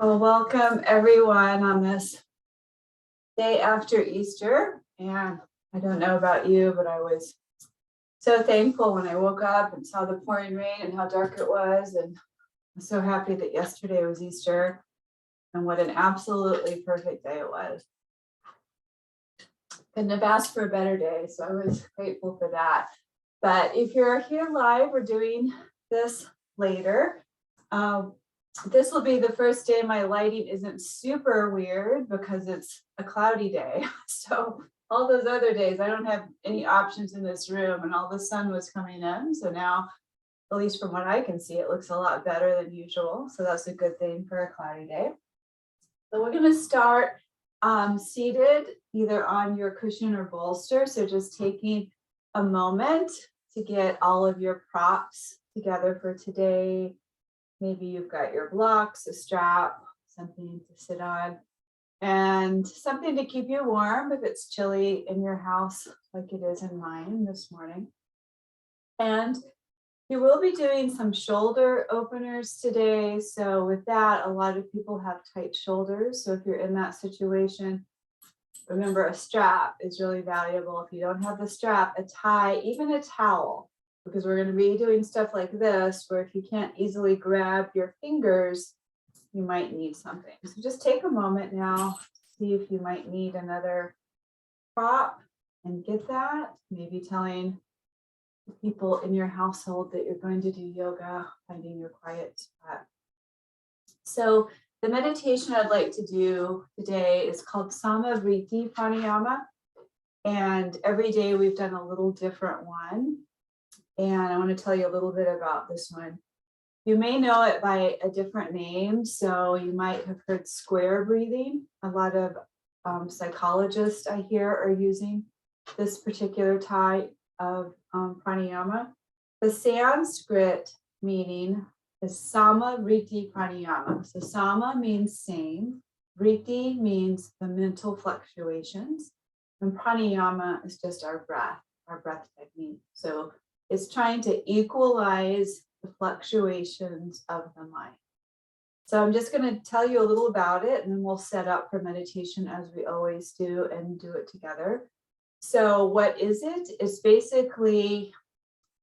Well, welcome everyone on this day after Easter. And I don't know about you, but I was so thankful when I woke up and saw the pouring rain and how dark it was. And I'm so happy that yesterday was Easter and what an absolutely perfect day it was. Couldn't have asked for a better day. So I was grateful for that. But if you're here live, we're doing this later. This will be the first day my lighting isn't super weird because it's a cloudy day. So all those other days, I don't have any options in this room and all the sun was coming in. So now, at least from what I can see, it looks a lot better than usual. So that's a good thing for a cloudy day. So we're going to start seated either on your cushion or bolster. So just taking a moment to get all of your props together for today. Maybe you've got your blocks, a strap, something to sit on, and something to keep you warm if it's chilly in your house, like it is in mine this morning. And you will be doing some shoulder openers today. So with that, a lot of people have tight shoulders. So if you're in that situation, remember a strap is really valuable. If you don't have the strap, a tie, even a towel, because we're going to be doing stuff like this, where if you can't easily grab your fingers, you might need something. So just take a moment now, see if you might need another prop and get that. Maybe telling the people in your household that you're going to do yoga, finding your quiet spot. So the meditation I'd like to do today is called Samavriti Pranayama. And every day we've done a little different one. And I want to tell you a little bit about this one. You may know it by a different name. So you might have heard square breathing. A lot of psychologists I hear are using this particular type of pranayama. The Sanskrit meaning is Samavriti Pranayama. So Sama means same. Vriti means the mental fluctuations. And pranayama is just our breath technique. So it's trying to equalize the fluctuations of the mind. So I'm just going to tell you a little about it, and then we'll set up for meditation as we always do and do it together. So what is it? It's basically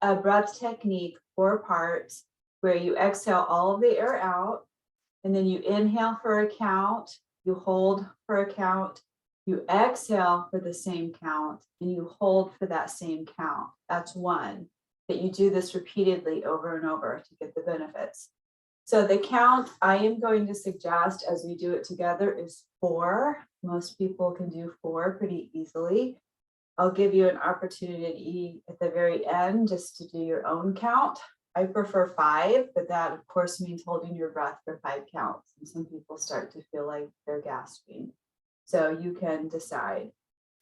a breath technique, 4 parts, where you exhale all of the air out, and then you inhale for a count, you hold for a count, you exhale for the same count, and you hold for that same count. That's 1. That you do this repeatedly over and over to get the benefits. So the count I am going to suggest as we do it together is 4. Most people can do 4 pretty easily. I'll give you an opportunity at the very end just to do your own count. I prefer 5, but that of course means holding your breath for 5 counts. And some people start to feel like they're gasping. So you can decide.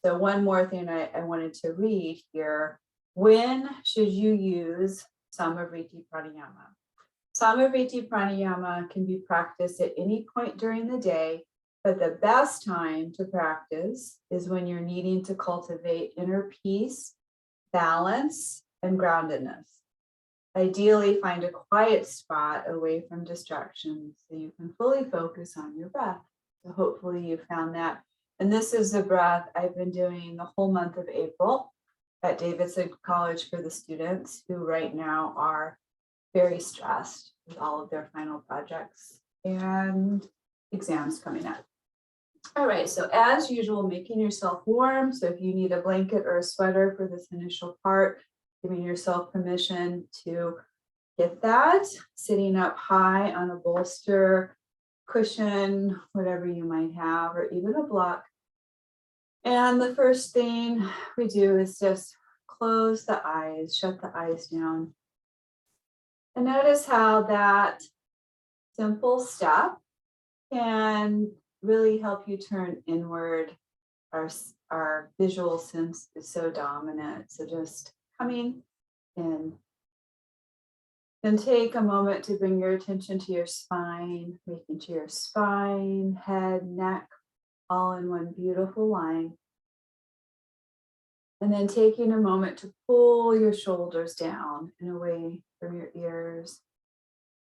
So one more thing I wanted to read here. When should you use Samavriti Pranayama? Samavriti Pranayama can be practiced at any point during the day, but the best time to practice is when you're needing to cultivate inner peace, balance, and groundedness. Ideally, find a quiet spot away from distractions so you can fully focus on your breath. So hopefully you found that. And this is the breath I've been doing the whole month of April at Davidson College for the students who right now are very stressed with all of their final projects and exams coming up. All right, so as usual, making yourself warm. So if you need a blanket or a sweater for this initial part, giving yourself permission to get that, sitting up high on a bolster, cushion, whatever you might have, or even a block. And the first thing we do is just close the eyes, shut the eyes down. And notice how that simple step can really help you turn inward. Our visual sense is so dominant. So just coming in. Then take a moment to bring your attention to your spine, making to your spine, head, neck, all in one beautiful line. And then taking a moment to pull your shoulders down and away from your ears.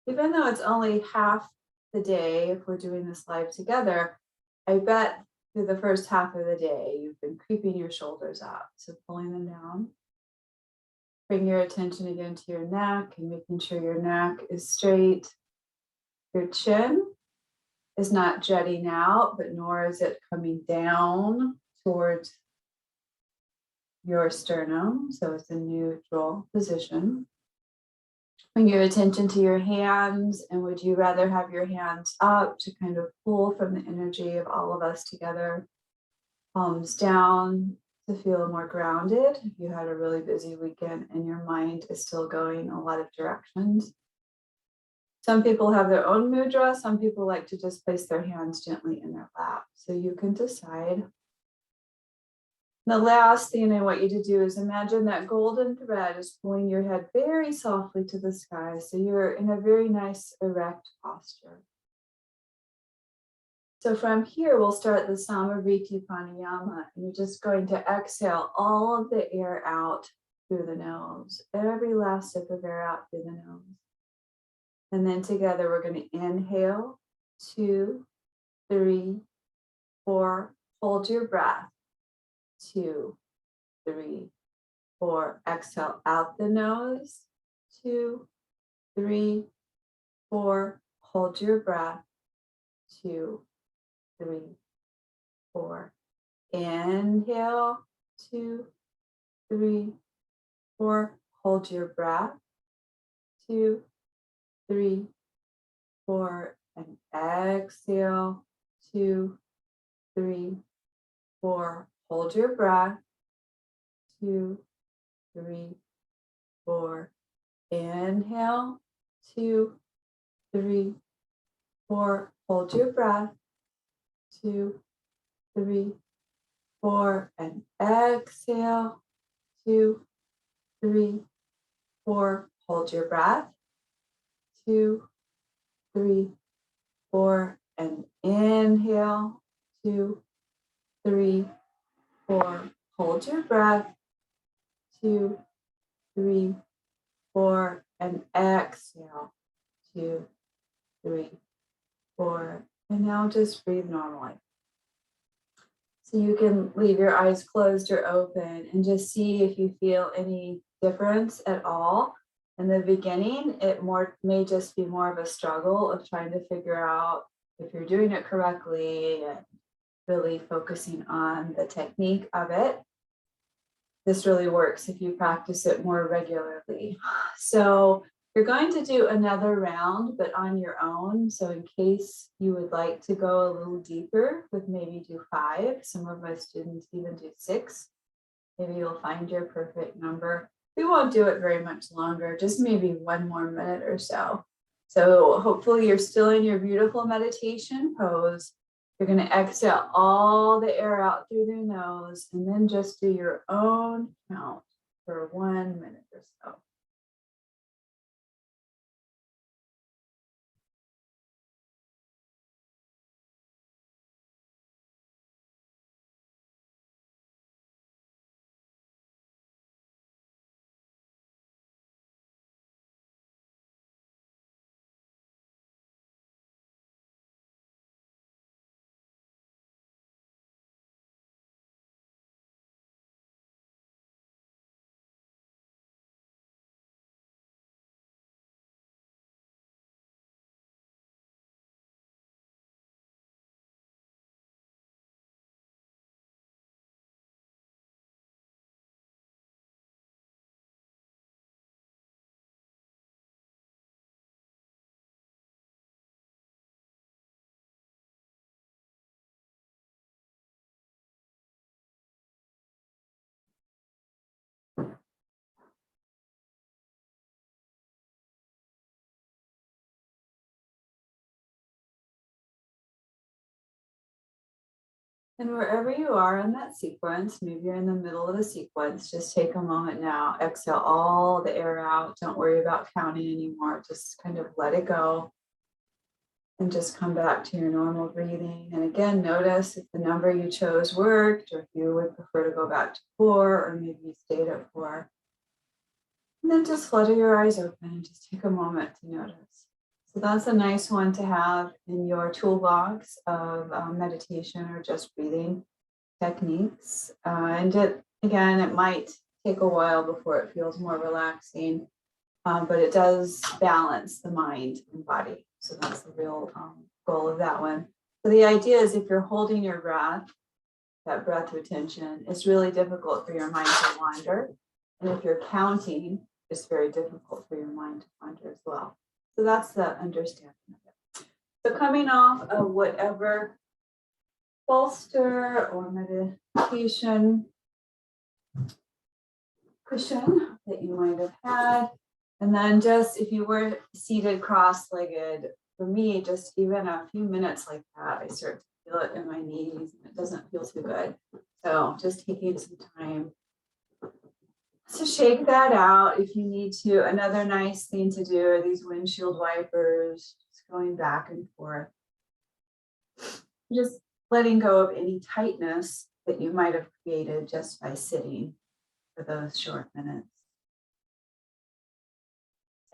Even though it's only half the day, if we're doing this live together, I bet through the first half of the day, you've been creeping your shoulders up. So pulling them down. Bring your attention again to your neck and making sure your neck is straight. Your chin is not jutting out, but nor is it coming down towards your sternum. So it's a neutral position. Bring your attention to your hands, and would you rather have your hands up to kind of pull from the energy of all of us together, palms down to feel more grounded if you had a really busy weekend and your mind is still going a lot of directions. Some people have their own mudra. Some people like to just place their hands gently in their lap. So you can decide. The last thing I want you to do is imagine that golden thread is pulling your head very softly to the sky. So you're in a very nice erect posture. So from here, we'll start the Samavriti Pranayama, and you're just going to exhale all of the air out through the nose, every last sip of air out through the nose. And then together, we're going to inhale, 2, 3, 4, hold your breath, 2, 3, 4, exhale out the nose, 2, 3, 4, hold your breath, 2, 3, 4, inhale, 2, 3, 4, hold your breath, 2, 3, 4, and exhale, 2, 3, 4, hold your breath, 2, 3, 4, inhale, 2, 3, 4, hold your breath, 2, 3, 4, and exhale, 2, 3, 4, hold your breath, 2, 3, 4, and inhale, 2, 3, 4, hold your breath, 2, 3, 4, and exhale, 2, 3, 4, and now just breathe normally. So you can leave your eyes closed or open and just see if you feel any difference at all. In the beginning, it may just be more of a struggle of trying to figure out if you're doing it correctly and really focusing on the technique of it. This really works if you practice it more regularly. So you're going to do another round, but on your own. So in case you would like to go a little deeper with maybe do 5, some of my students even do 6. Maybe you'll find your perfect number. We won't do it very much longer, just maybe 1 more minute or so. So hopefully you're still in your beautiful meditation pose. You're going to exhale all the air out through the nose and then just do your own count for 1 minute or so. And wherever you are in that sequence, maybe you're in the middle of the sequence, just take a moment now, exhale all the air out. Don't worry about counting anymore. Just kind of let it go and just come back to your normal breathing. And again, notice if the number you chose worked, or if you would prefer to go back to 4, or maybe you stayed at 4. And then just flutter your eyes open and just take a moment to notice. So that's a nice one to have in your toolbox of meditation or just breathing techniques. Again, it might take a while before it feels more relaxing, but it does balance the mind and body. So that's the real goal of that one. So the idea is if you're holding your breath, that breath retention, it's really difficult for your mind to wander. And if you're counting, it's very difficult for your mind to wander as well. So that's the understanding of it. So coming off of whatever bolster or meditation cushion that you might have had, and then just if you were seated cross-legged, for me, just even a few minutes like that, I start to feel it in my knees and it doesn't feel too good. So just taking some time to shake that out if you need to. Another nice thing to do are these windshield wipers, just going back and forth. Just letting go of any tightness that you might have created just by sitting for those short minutes.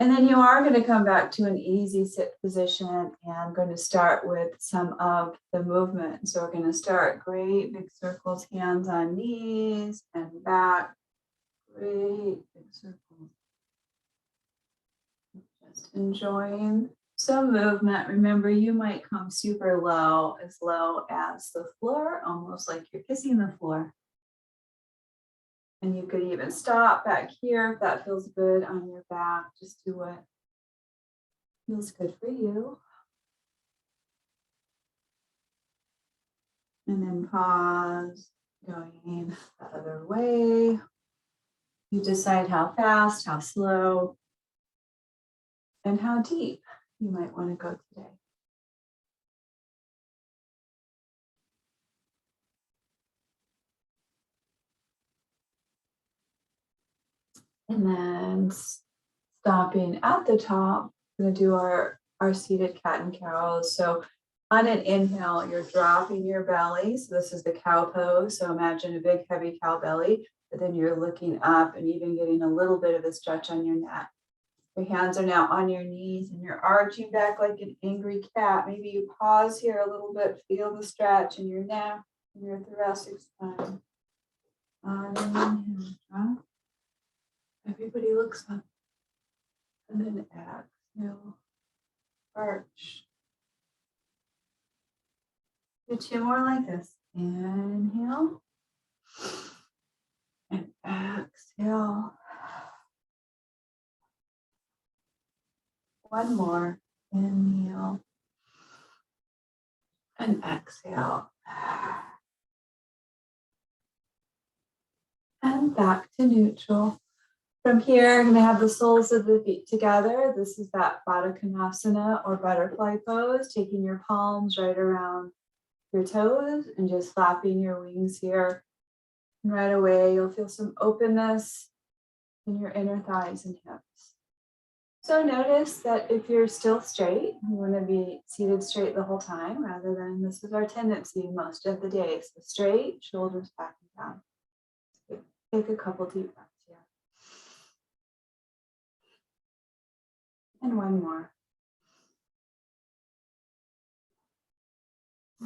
And then you are going to come back to an easy sit position, and I'm going to start with some of the movement. So we're going to start great big circles, hands on knees and back. Great big circles. Just enjoying some movement. Remember, you might come super low as the floor, almost like you're kissing the floor. And you could even stop back here if that feels good on your back. Just do what feels good for you. And then pause, going the other way. You decide how fast, how slow, and how deep you might want to go today. And then stopping at the top, we're going to do our seated cat and cows. So on an inhale, you're dropping your belly. So this is the cow pose. So imagine a big, heavy cow belly, but then you're looking up and even getting a little bit of a stretch on your neck. Your hands are now on your knees and you're arching back like an angry cat. Maybe you pause here a little bit, feel the stretch in your neck and your thoracic spine. On an inhale, drop. Everybody looks up. And then exhale, arch. Do two more like this. Inhale and exhale. One more. Inhale and exhale. And back to neutral. From here, I'm going to have the soles of the feet together. This is that Baddha Konasana or butterfly pose, taking your palms right around your toes and just flapping your wings here. And right away, you'll feel some openness in your inner thighs and hips. So notice that if you're still straight, you want to be seated straight the whole time rather than this is our tendency most of the day. So straight, shoulders back and down. Take a couple deep breaths here. And one more.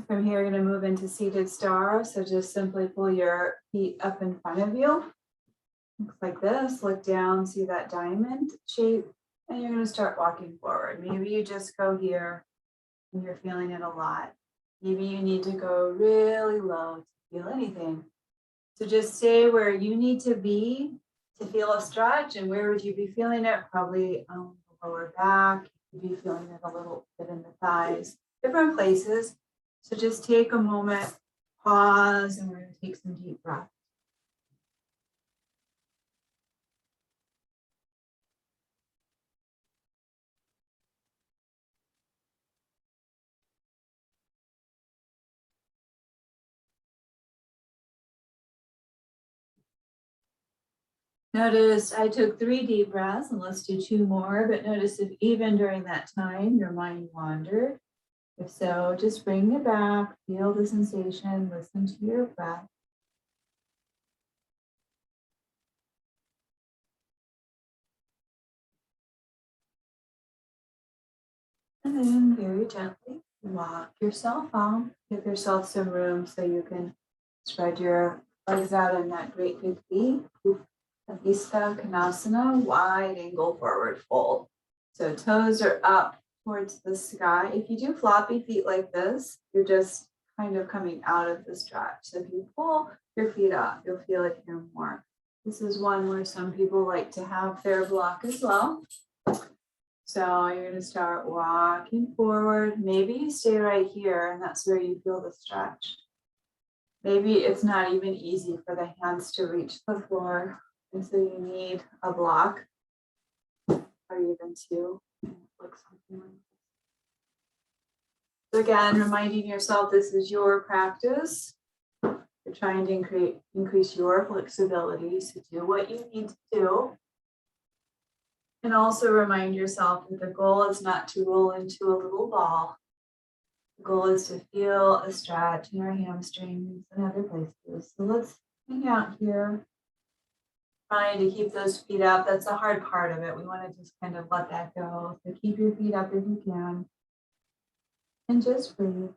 From here, you're going to move into seated star. So just simply pull your feet up in front of you. Looks like this. Look down, see that diamond shape, and you're going to start walking forward. Maybe you just go here and you're feeling it a lot. Maybe you need to go really low to feel anything. So just stay where you need to be to feel a stretch. And where would you be feeling it? Probably the lower back. You'd be feeling it a little bit in the thighs, different places. So just take a moment, pause, and we're going to take some deep breaths. Notice I took 3 deep breaths, and let's do 2 more, but notice if even during that time your mind wandered. If so, just bring it back, feel the sensation, listen to your breath. And then very gently walk yourself out. Give yourself some room so you can spread your legs out in that great big V. Vista Konasana, wide angle forward fold. So toes are up towards the sky. If you do floppy feet like this, you're just kind of coming out of the stretch. So if you pull your feet up, you'll feel it here more. This is one where some people like to have their block as well. So you're going to start walking forward. Maybe you stay right here and that's where you feel the stretch. Maybe it's not even easy for the hands to reach the floor. And so you need a block or even two. Like something like this. So again, reminding yourself this is your practice. You're trying to increase your flexibility. So do what you need to do. And also remind yourself that the goal is not to roll into a little ball. The goal is to feel a stretch in our hamstrings and other places. So let's hang out here. Trying to keep those feet up. That's the hard part of it. We want to just kind of let that go. So keep your feet up if you can. And just breathe.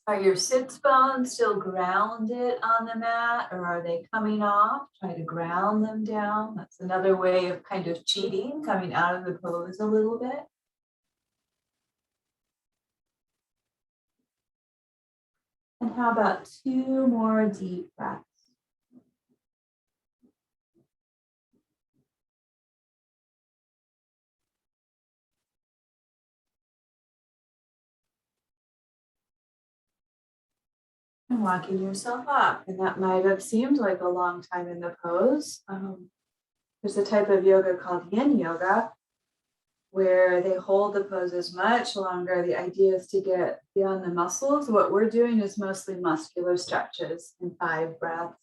Are your sits bones still grounded on the mat or are they coming off? Try to ground them down. That's another way of kind of cheating, coming out of the pose a little bit. And how about 2 more deep breaths? And walking yourself up. And that might have seemed like a long time in the pose. There's a type of yoga called yin yoga, where they hold the poses much longer. The idea is to get beyond the muscles. What we're doing is mostly muscular stretches in 5 breaths.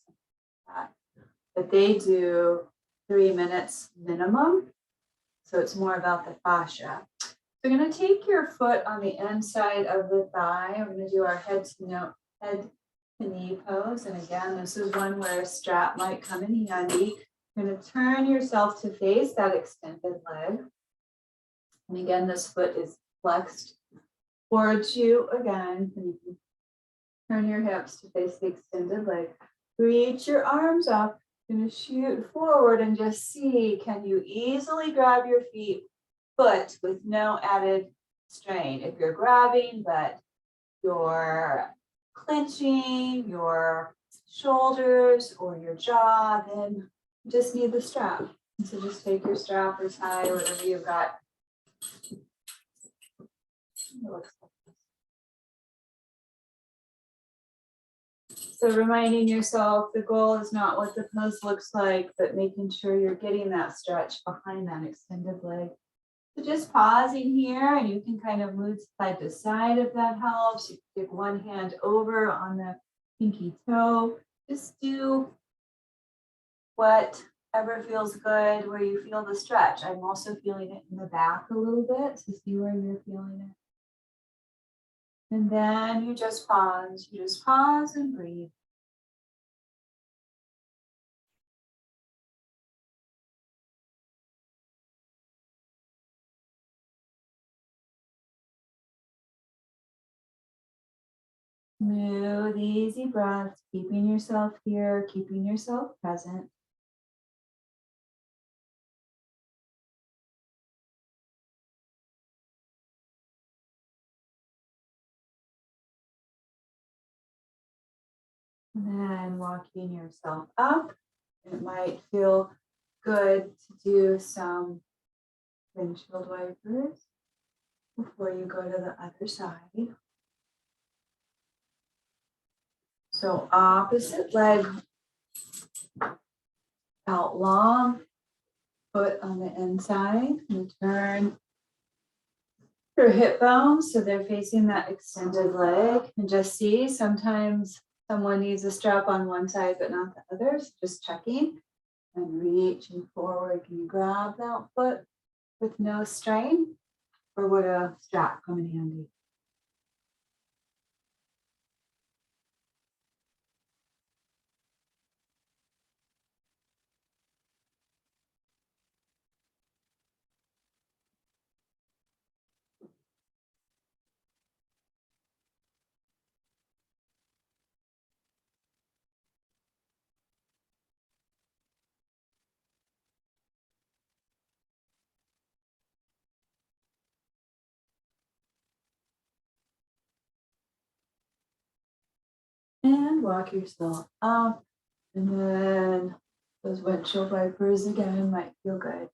But they do 3 minutes minimum. So it's more about the fascia. So you're going to take your foot on the inside of the thigh. We're going to do our head to knee pose. And again, this is one where a strap might come in handy. You're going to turn yourself to face that extended leg. And again, this foot is flexed towards you again. And you can turn your hips to face the extended leg. Reach your arms up. You're going to shoot forward and just see, can you easily grab your foot with no added strain? If you're grabbing, but you're clenching your shoulders or your jaw, then you just need the strap. And so just take your strap or tie or whatever you've got. So reminding yourself the goal is not what the pose looks like, but making sure you're getting that stretch behind that extended leg. So just pausing here, and you can kind of move side to side if that helps. You can take one hand over on the pinky toe. Just do whatever feels good, where you feel the stretch. I'm also feeling it in the back a little bit, so see where you're feeling it. And then you just pause and breathe. Smooth, easy breaths, keeping yourself here, keeping yourself present. And then walking yourself up. It might feel good to do some windshield wipers before you go to the other side. So opposite leg out long, foot on the inside, and turn your hip bones so they're facing that extended leg. And just see, sometimes someone needs a strap on one side but not the other. So just checking and reaching forward. Can you grab that foot with no strain, or would a strap come in handy? And walk yourself up. And then those windshield wipers again might feel good.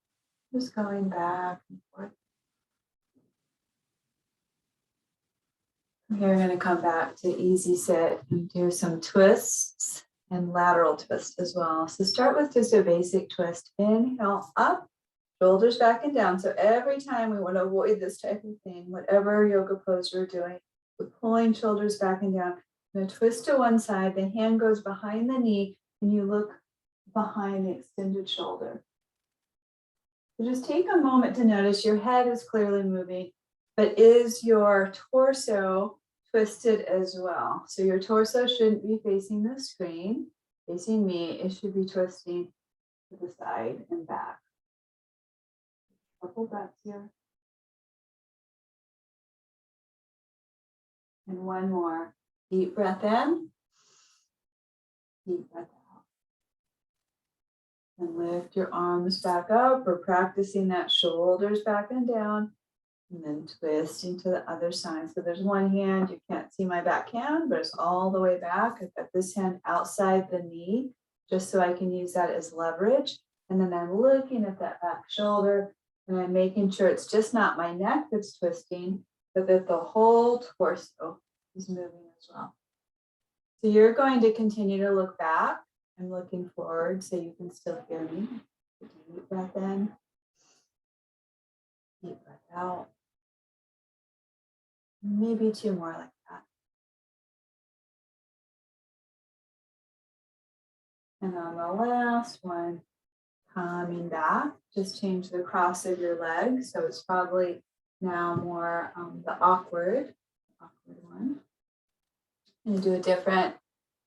Just going back and forth. You're going to come back to easy sit and do some twists and lateral twist as well. So start with just a basic twist. Inhale up, shoulders back and down. So every time we want to avoid this type of thing, whatever yoga pose you're doing, we're pulling shoulders back and down. Now twist to one side, the hand goes behind the knee, and you look behind the extended shoulder. So just take a moment to notice your head is clearly moving, but is your torso twisted as well? So your torso shouldn't be facing the screen, facing me. It should be twisting to the side and back. Couple breaths here. And one more. Deep breath in. Deep breath out. And lift your arms back up. We're practicing that shoulders back and down. And then twisting to the other side. So there's one hand, you can't see my back hand, but it's all the way back. I've got this hand outside the knee, just so I can use that as leverage. And then I'm looking at that back shoulder, and I'm making sure it's just not my neck that's twisting, but that the whole torso is moving as well. So you're going to continue to look back. I'm looking forward so you can still hear me. Deep breath in. Deep breath out. Maybe two more like that. And on the last one, coming back, just change the cross of your legs. So it's probably now more the awkward one. And do a different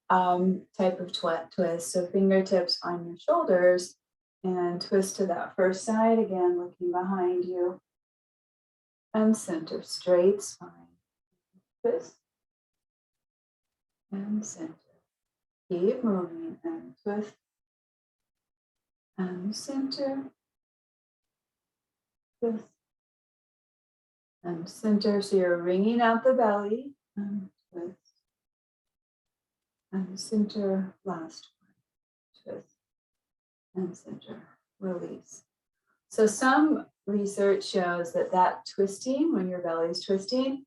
type of twist. So fingertips on your shoulders and twist to that first side again, looking behind you. And center, straight spine. Twist. And center. Keep moving and twist. And center. Twist. And center. So you're wringing out the belly. And twist. And center. Last one. Twist. And center. Release. So some research shows that that twisting, when your belly is twisting,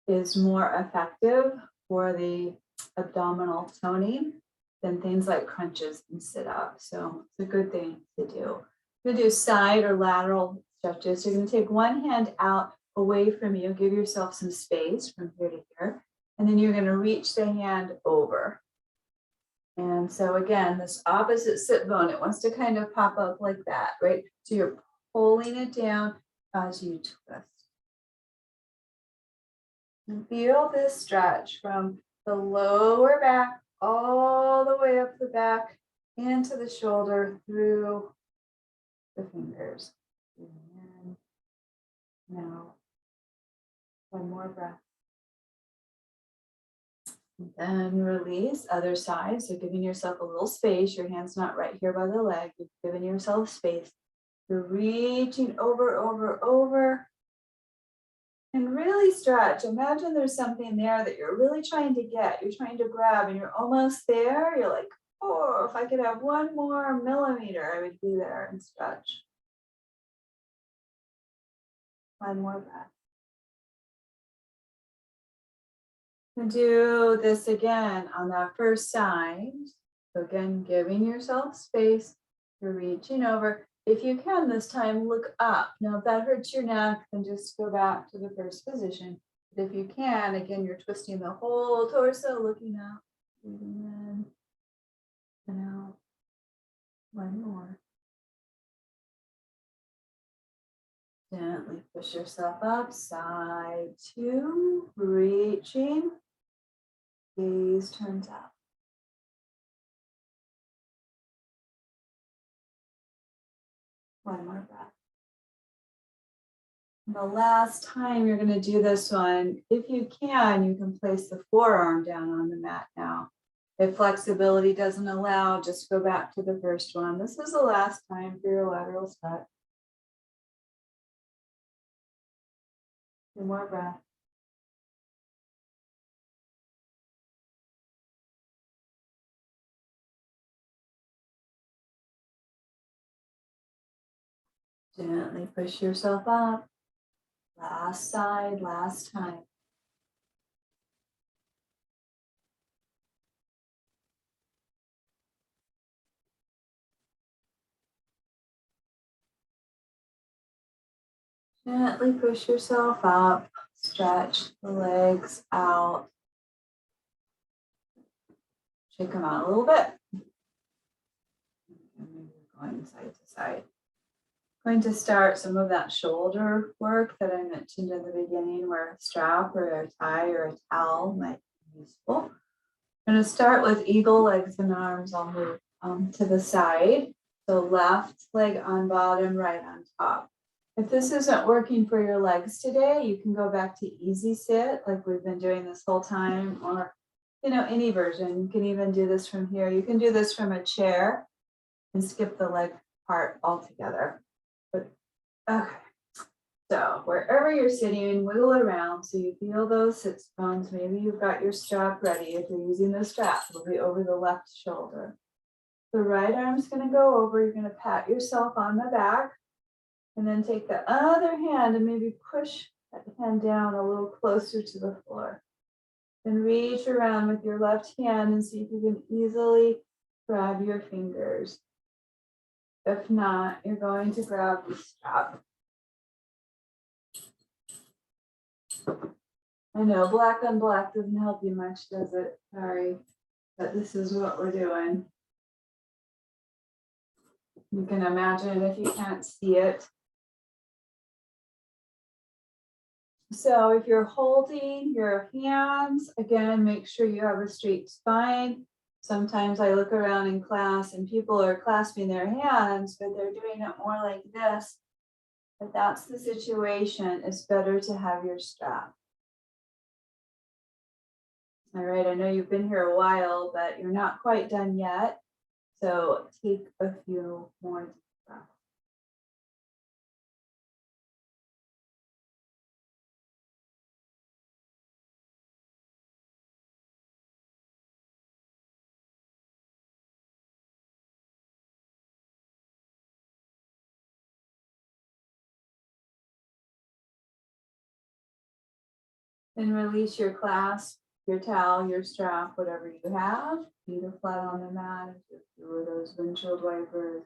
is more effective for the abdominal toning than things like crunches and sit-ups. So it's a good thing to do. You're going to do side or lateral stretches. So you're going to take one hand out away from you, give yourself some space from here to here, and then you're going to reach the hand over. And so again, this opposite sit bone, it wants to kind of pop up like that, right? So you're pulling it down as you twist. And feel this stretch from the lower back all the way up the back into the shoulder through the fingers. And now, one more breath. And then release, other side. So giving yourself a little space. Your hand's not right here by the leg. You've given yourself space. You're reaching over. And really stretch. Imagine there's something there that you're really trying to get. You're trying to grab and you're almost there. You're like, oh, if I could have one more millimeter, I would be there and stretch. One more breath. And do this again on that first side. So again, giving yourself space. You're reaching over. If you can this time, look up. Now, if that hurts your neck, then just go back to the first position. But if you can, again, you're twisting the whole torso, looking up, breathing in and out. One more. Gently push yourself up, side two, reaching. Gaze turns up. One more breath. And the last time you're going to do this one, if you can place the forearm down on the mat now. If flexibility doesn't allow, just go back to the first one. This is the last time for your lateral stretch. 2 more breaths. Gently push yourself up. Last side, last time. Gently push yourself up. Stretch the legs out. Shake them out a little bit. And maybe going side to side. Going to start some of that shoulder work that I mentioned in the beginning, where a strap or a tie or a towel might be useful. I'm going to start with eagle legs and arms. I'll move to the side. So left leg on bottom, right on top. If this isn't working for your legs today, you can go back to easy sit like we've been doing this whole time, or any version. You can even do this from here. You can do this from a chair and skip the leg part altogether. But okay. So wherever you're sitting, wiggle around so you feel those sit bones. Maybe you've got your strap ready. If you're using the strap, it'll be over the left shoulder. The right arm's going to go over. You're going to pat yourself on the back and then take the other hand and maybe push that hand down a little closer to the floor. Then reach around with your left hand and see if you can easily grab your fingers. If not, you're going to grab the strap. I know black on black doesn't help you much, does it? Sorry, but this is what we're doing. You can imagine if you can't see it. So if you're holding your hands, again, make sure you have a straight spine. Sometimes I look around in class and people are clasping their hands, but they're doing it more like this. If that's the situation, it's better to have your strap. All right, I know you've been here a while, but you're not quite done yet. So take a few more deep breaths. Then release your clasp, your towel, your strap, whatever you have. Feet are flat on the mat. Or those windshield wipers.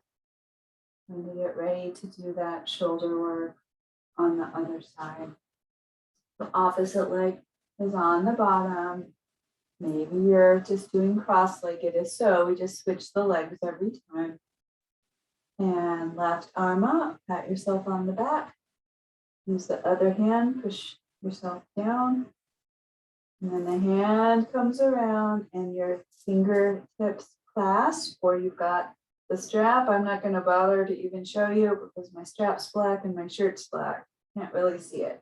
And to get ready to do that shoulder work on the other side. The opposite leg is on the bottom. Maybe you're just doing cross-legged. If so, we just switch the legs every time. And left arm up, pat yourself on the back. Use the other hand, push yourself down. And then the hand comes around and your fingertips clasp, or you've got the strap. I'm not going to bother to even show you because my strap's black and my shirt's black. Can't really see it.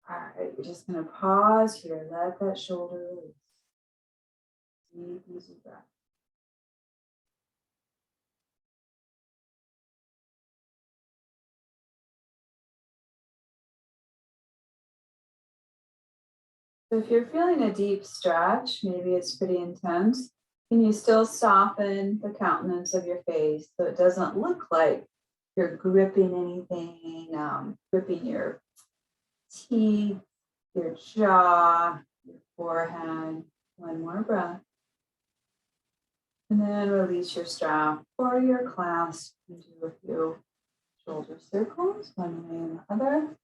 All right, you're just going to pause here. Let that shoulder release. Deep, easy breath. So if you're feeling a deep stretch, maybe it's pretty intense, can you still soften the countenance of your face so it doesn't look like you're gripping anything, gripping your teeth, your jaw, your forehead. One more breath. And then release your strap or your clasp and do a few shoulder circles, one way and the other.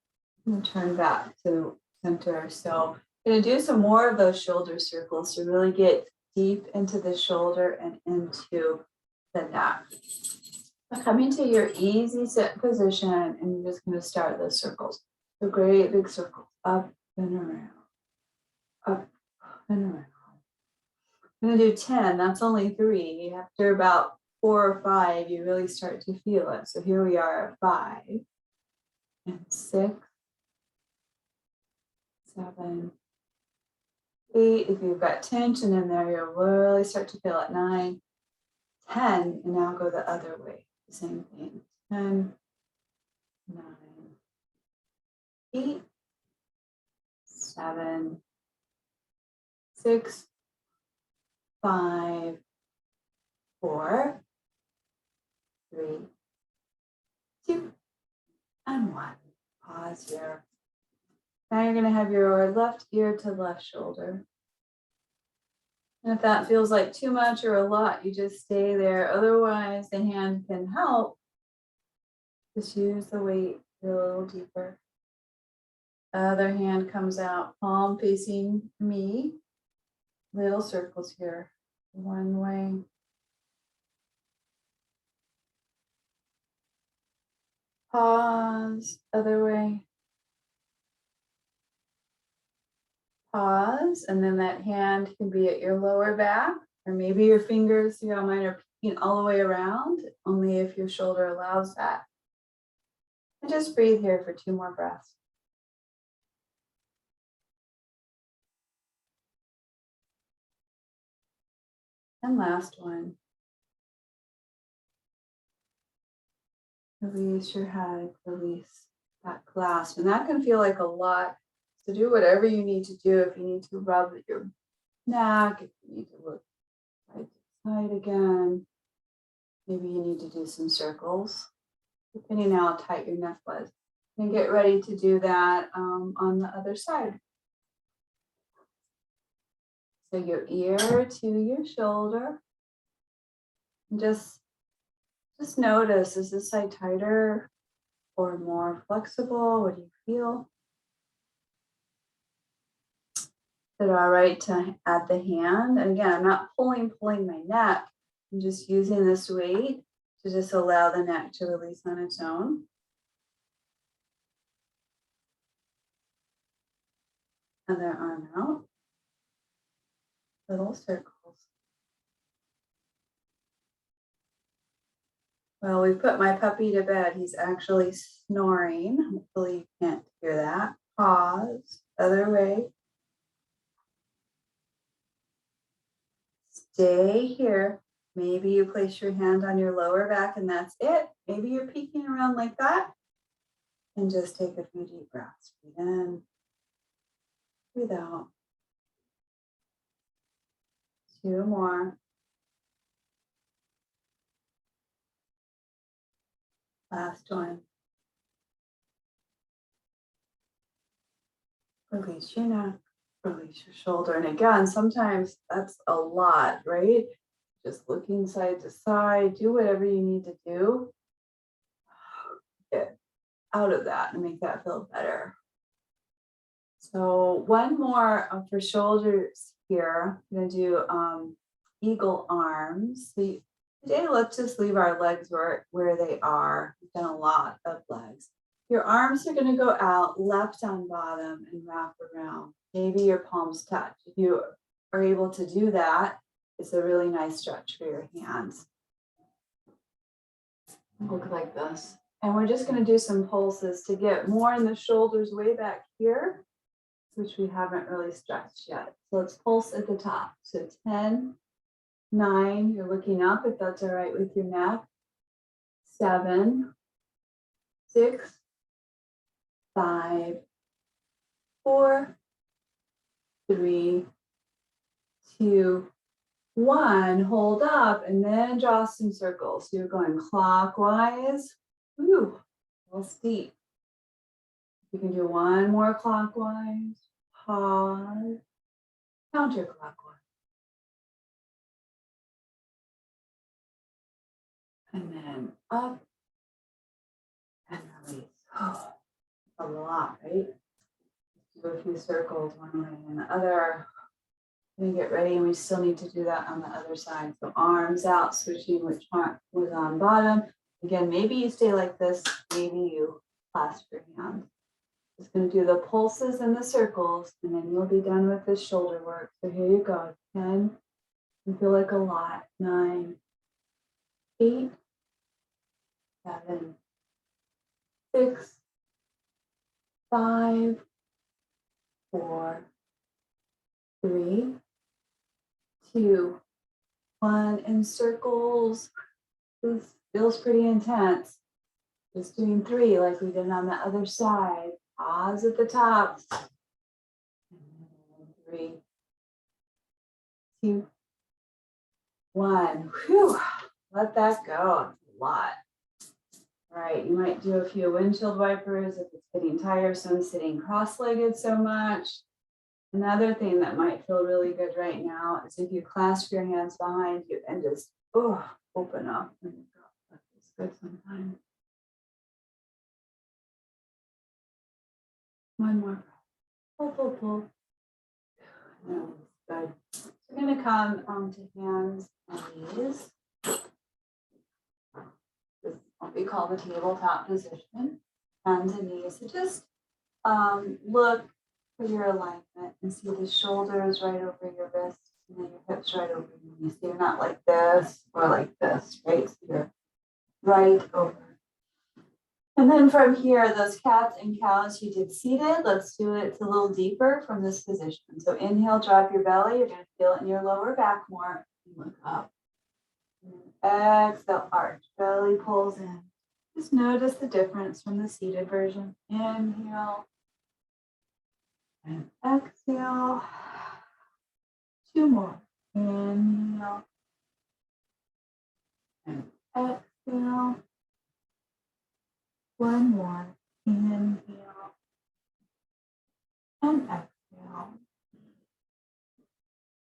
And turn back to center. So I'm going to do some more of those shoulder circles to really get deep into the shoulder and into the neck. Coming to your easy sit position, and you're just going to start those circles. So great big circles, up and around, up and around. I'm going to do 10, that's only 3. After about 4 or 5, you really start to feel it. So here we are at 5 and 6, 7, 8. If you've got tension in there, you'll really start to feel it. 9, 10, and now go the other way. Same thing. 10, 9, 8, 7, 6, 5, 4, 3, and one. Pause here. Now you're going to have your left ear to left shoulder. And if that feels like too much or a lot, you just stay there. Otherwise, the hand can help. Just use the weight a little deeper. Other hand comes out, palm facing me. Little circles here. One way. Pause, other way. Pause, and then that hand can be at your lower back, or maybe your fingers, see how mine are peeking all the way around, only if your shoulder allows that. And just breathe here for 2 more breaths. And last one. Release your head, release that clasp. And that can feel like a lot. So do whatever you need to do. If you need to rub your neck, if you need to look side to side again, maybe you need to do some circles, depending on how tight your neck was. And get ready to do that on the other side. So your ear to your shoulder. And just notice, is this side tighter or more flexible? What do you feel? Is it all right to add the hand? And again, I'm not pulling my neck. I'm just using this weight to just allow the neck to release on its own. Other arm out. Little circles. Well, we put my puppy to bed. He's actually snoring. Hopefully you can't hear that. Pause. Other way. Stay here. Maybe you place your hand on your lower back and that's it. Maybe you're peeking around like that. And just take a few deep breaths. Breathe in. Breathe out. 2 more. Last one. Release your neck. Release your shoulder. And again, sometimes that's a lot, right? Just looking side to side. Do whatever you need to do. Get out of that and make that feel better. So one more for shoulders here. I'm going to do eagle arms. Today, let's just leave our legs where they are. We've done a lot of legs. Your arms are going to go out, left on bottom, and wrap around. Maybe your palms touch. If you are able to do that, it's a really nice stretch for your hands. Look like this. And we're just going to do some pulses to get more in the shoulders way back here, which we haven't really stretched yet. So let's pulse at the top. So 10, 9, you're looking up if that's all right with your neck. 7, 6, 5, 4, 3, 2, 1. Hold up and then draw some circles. So you're going clockwise. Ooh, a little steep. You can do one more clockwise. Pause. Counterclockwise. And then up and release. Oh, a lot, right? Do a few circles one way and the other. Then get ready, and we still need to do that on the other side. So arms out, switching which arm was on bottom. Again, maybe you stay like this, maybe you clasp your hand. Just going to do the pulses and the circles, and then you'll be done with this shoulder work. So here you go. 10, you feel like a lot. 9, 8, 7, 6, 5, 4, 3, 2, 1, and circles. This feels pretty intense. Just doing 3 like we did on the other side. Pause at the top. 3, 2, 1. Whew. Let that go. It's a lot. All right, you might do a few windshield wipers if it's getting tiresome sitting cross-legged so much. Another thing that might feel really good right now is if you clasp your hands behind you and just open up. That feels good sometimes. One more. Pull, pull, pull. That was good. So we're going to come onto hands and knees. This is what we call the tabletop position. Hands and knees. So just look for your alignment and see the shoulders right over your wrists and then your hips right over your knees. So you're not like this or like this, right? So you're right over. And then from here, those cats and cows you did seated, let's do it a little deeper from this position. So inhale, drop your belly. You're going to feel it in your lower back more. Look up. And exhale, arch. Belly pulls in. Just notice the difference from the seated version. Inhale. And exhale. Two more. Inhale. And exhale. One more. Inhale. And exhale.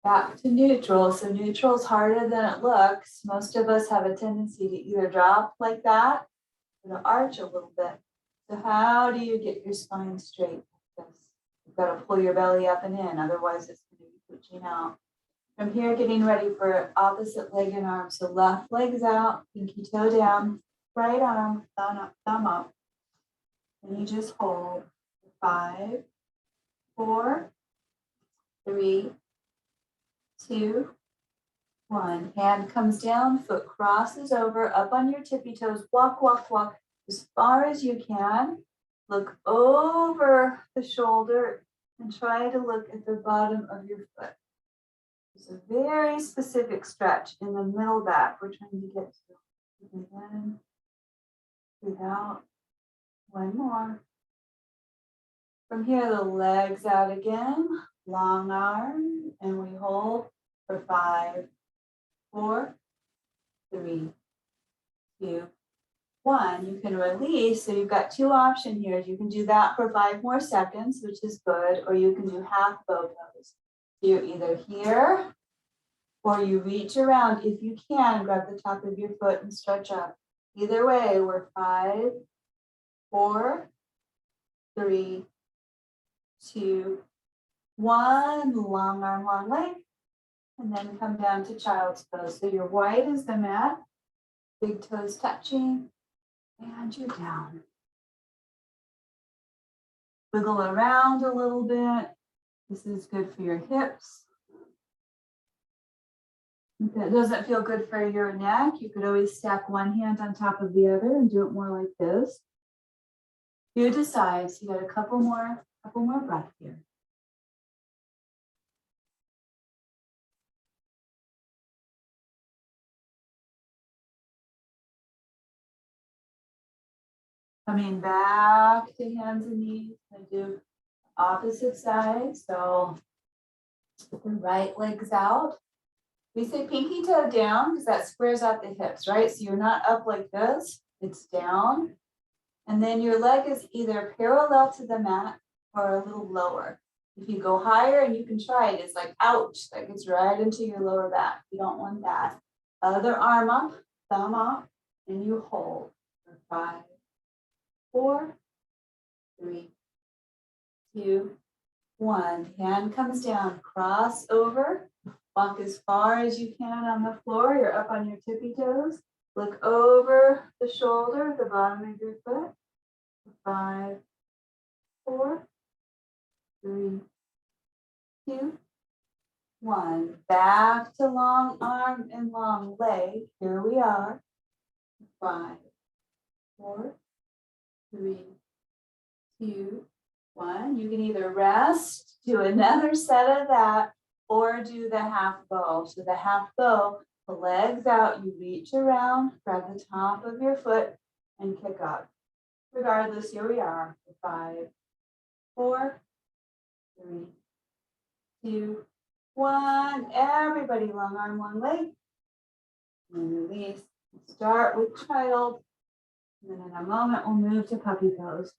Back to neutral. So neutral is harder than it looks. Most of us have a tendency to either drop like that or to arch a little bit. So how do you get your spine straight like this? You've got to pull your belly up and in, otherwise it's going to be pushing out. From here, getting ready for opposite leg and arm. So left leg's out, pinky toe down, right arm, thumb up. And you just hold 5, 4, 3, 2, 1. Hand comes down, foot crosses over, up on your tippy toes. Walk, walk, walk as far as you can. Look over the shoulder and try to look at the bottom of your foot. There's a very specific stretch in the middle back we're trying to get to. Breathe in, breathe out. One more. From here, the legs out again, long arm, and we hold for 5, 4, 3, 2, 1. You can release. So you've got 2 options here. You can do that for 5 more seconds, which is good, or you can do half bow pose. So you're either here or you reach around. If you can, grab the top of your foot and stretch up. Either way, we're 5, 4, 3, 2, 1. Long arm, long leg. And then come down to child's pose. So you're wide as the mat, big toes touching, and you're down. Wiggle around a little bit. This is good for your hips. If that doesn't feel good for your neck, you could always stack one hand on top of the other and do it more like this. You decide. So you got a couple more breaths here. Coming back to hands and knees. I do opposite side. So the right leg's out. We say pinky toe down because that squares out the hips, right? So you're not up like this, it's down. And then your leg is either parallel to the mat or a little lower. If you go higher and you can try it, it's like, ouch, that gets right into your lower back. You don't want that. Other arm up, thumb up, and you hold for 5, 4, 3, 2, 1. Hand comes down, cross over. Walk as far as you can on the floor. You're up on your tippy toes. Look over the shoulder, the bottom of your foot. 5, 4, 3, 2, 1. Back to long arm and long leg. Here we are. 5, 4, 3, 2, 1. You can either rest, do another set of that, or do the half bow. So the half bow, the legs out, you reach around, grab the top of your foot, and kick up. Regardless, here we are. 5, 4, 3, 2, 1. Everybody, long arm, long leg. And release. Start with child. And then in a moment, we'll move to puppy pose.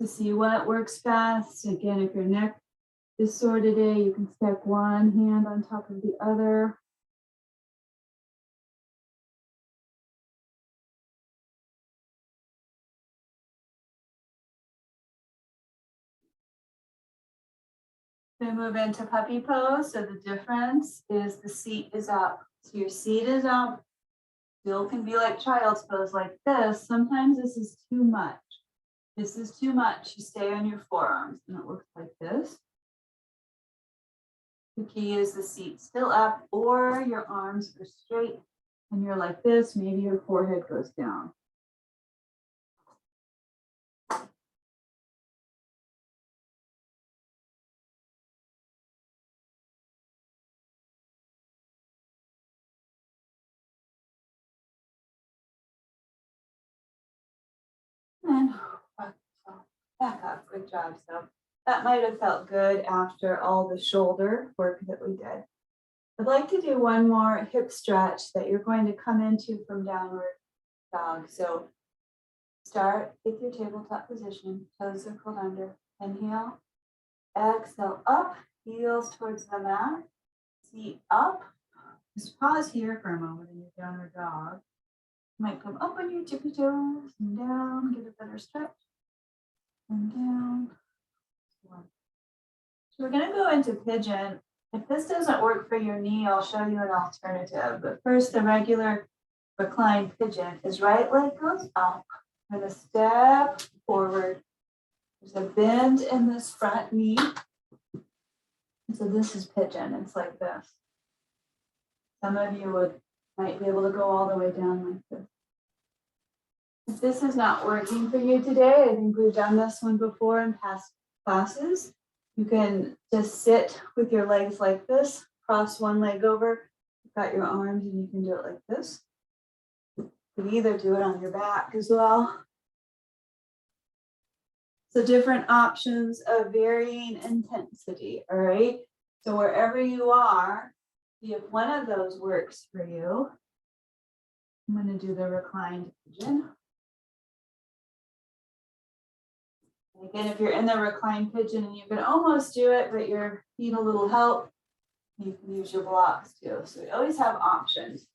To see what works best. Again, if your neck is sore today, you can stack one hand on top of the other. We move into puppy pose. So the difference is the seat is up. So your seat is up. Still can be like child's pose like this. Sometimes this is too much. This is too much. You stay on your forearms and it looks like this. The key is the seat still up or your arms are straight and you're like this. Maybe your forehead goes down. And back up. Good job. So that might have felt good after all the shoulder work that we did. I'd like to do one more hip stretch that you're going to come into from downward dog. So start with your tabletop position, toes are curled under. Inhale, exhale up, heels towards the mat, seat up. Just pause here for a moment in your downward dog. You might come up on your tippy toes and down, get a better stretch. And down. So we're going to go into pigeon. If this doesn't work for your knee, I'll show you an alternative. But first, the regular reclined pigeon is right leg goes up and a step forward. There's a bend in this front knee. So this is pigeon. It's like this. Some of you might be able to go all the way down like this. If this is not working for you today, I think we've done this one before in past classes. You can just sit with your legs like this, cross one leg over, you've got your arms, and you can do it like this. You can either do it on your back as well. So different options of varying intensity, all right? So wherever you are, see if one of those works for you. I'm going to do the reclined pigeon. Again, if you're in the reclined pigeon and you can almost do it, but you need a little help, you can use your blocks too. So we always have options.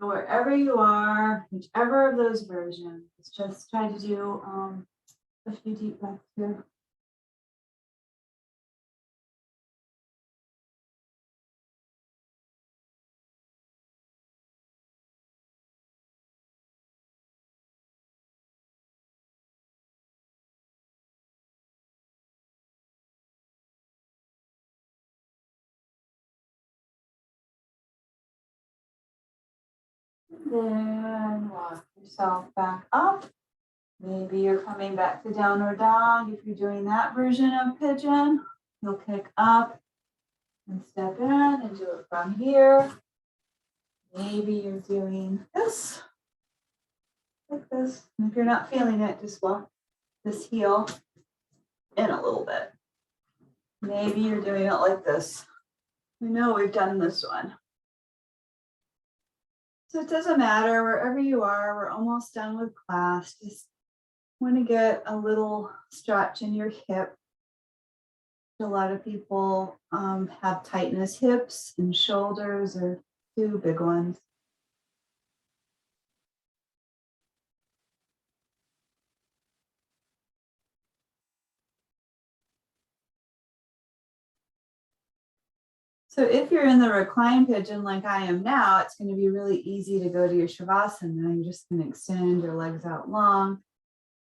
So wherever you are, whichever of those versions, just try to do a few deep breaths here. Then walk yourself back up. Maybe you're coming back to downward dog. If you're doing that version of pigeon, you'll kick up and step in and do it from here. Maybe you're doing this, like this. And if you're not feeling it, just walk this heel in a little bit. Maybe you're doing it like this. We know we've done this one. So it doesn't matter wherever you are, we're almost done with class. Just want to get a little stretch in your hip. A lot of people have tightness hips and shoulders are two big ones. So if you're in the recline pigeon like I am now, it's going to be really easy to go to your Shavasana. You're just going to extend your legs out long.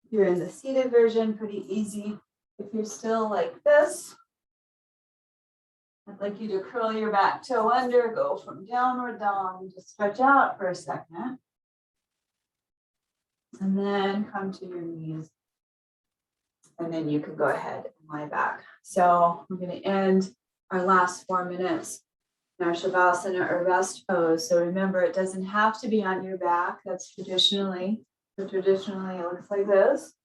If you're in the seated version, pretty easy. If you're still like this, I'd like you to curl your back toe under, go from downward dog, and just stretch out for a second. And then come to your knees. And then you can go ahead and lie back. So we're going to end our last 4 minutes in our Shavasana or rest pose. So remember, it doesn't have to be on your back. That's traditionally, so traditionally it looks like this.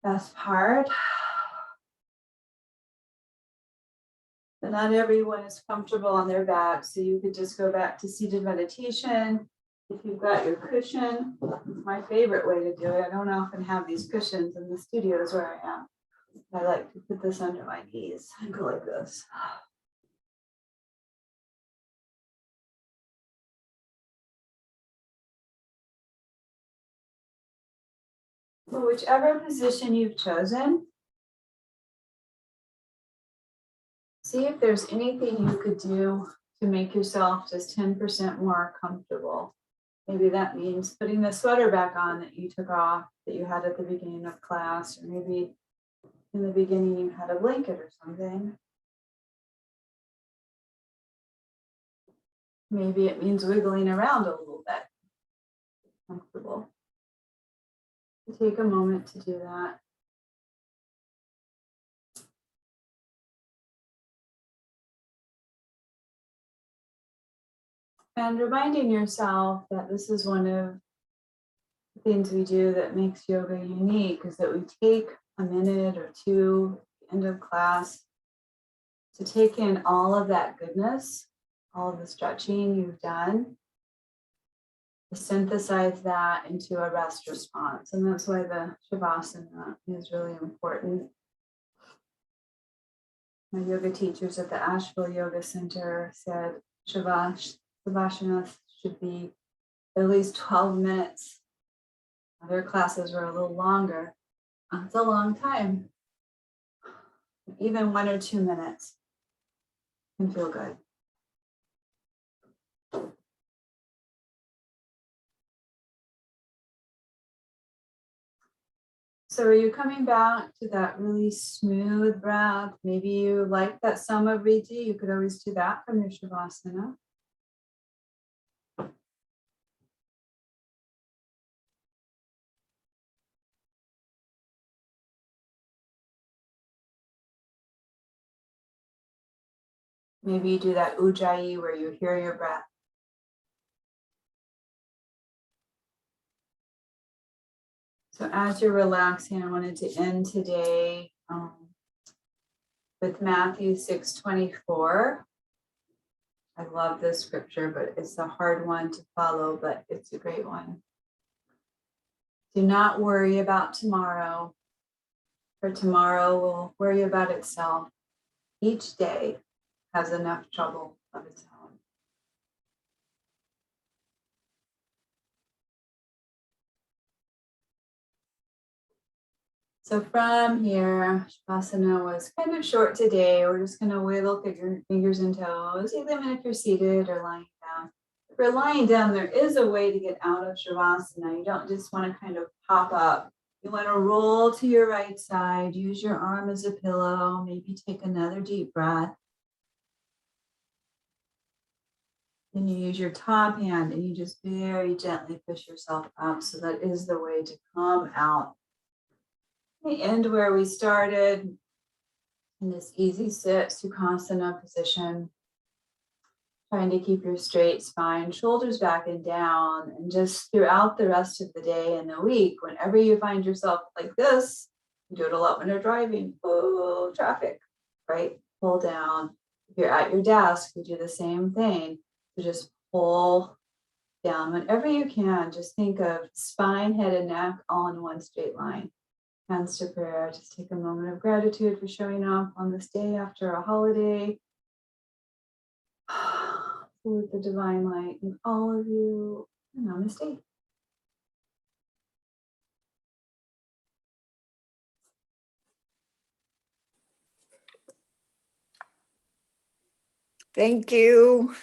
Best part. But not everyone is comfortable on their back, so you could just go back to seated meditation. If you've got your cushion, it's my favorite way to do it. I don't often have these cushions in the studios where I am. I like to put this under my knees and go like this. So whichever position you've chosen, see if there's anything you could do to make yourself just 10% more comfortable. Maybe that means putting the sweater back on that you took off that you had at the beginning of class, or maybe in the beginning you had a blanket or something. Maybe it means wiggling around a little bit. Comfortable. Take a moment to do that. And reminding yourself that this is one of the things we do that makes yoga unique, is that we take a minute or two at the end of class to take in all of that goodness, all of the stretching you've done, to synthesize that into a rest response. And that's why the Shavasana is really important. My yoga teachers at the Asheville Yoga Center said Shavasana should be at least 12 minutes. Their classes were a little longer. It's a long time. Even 1 or 2 minutes can feel good. So are you coming back to that really smooth breath? Maybe you like that Samavriti. You could always do that from your Shavasana. Maybe you do that Ujjayi where you hear your breath. So as you're relaxing, I wanted to end today with Matthew 6:24. I love this scripture, but it's a hard one to follow, but it's a great one. Do not worry about tomorrow, for tomorrow will worry about itself. Each day has enough trouble of its own. So from here, Shavasana was kind of short today. We're just going to wiggle your fingers and toes, even if you're seated or lying down. If you're lying down, there is a way to get out of Shavasana. You don't just want to kind of pop up. You want to roll to your right side, use your arm as a pillow, maybe take another deep breath. Then you use your top hand and you just very gently push yourself up. So that is the way to come out. We end where we started in this easy sit Sukhasana position, trying to keep your straight spine, shoulders back and down, and just throughout the rest of the day and the week, whenever you find yourself like this, you do it a lot when you're driving, oh, traffic, right? Pull down. If you're at your desk, you do the same thing. So just pull down whenever you can. Just think of spine, head, and neck all in one straight line. Hands to prayer. Just take a moment of gratitude for showing up on this day after a holiday. With the divine light in all of you. Namaste. Thank you.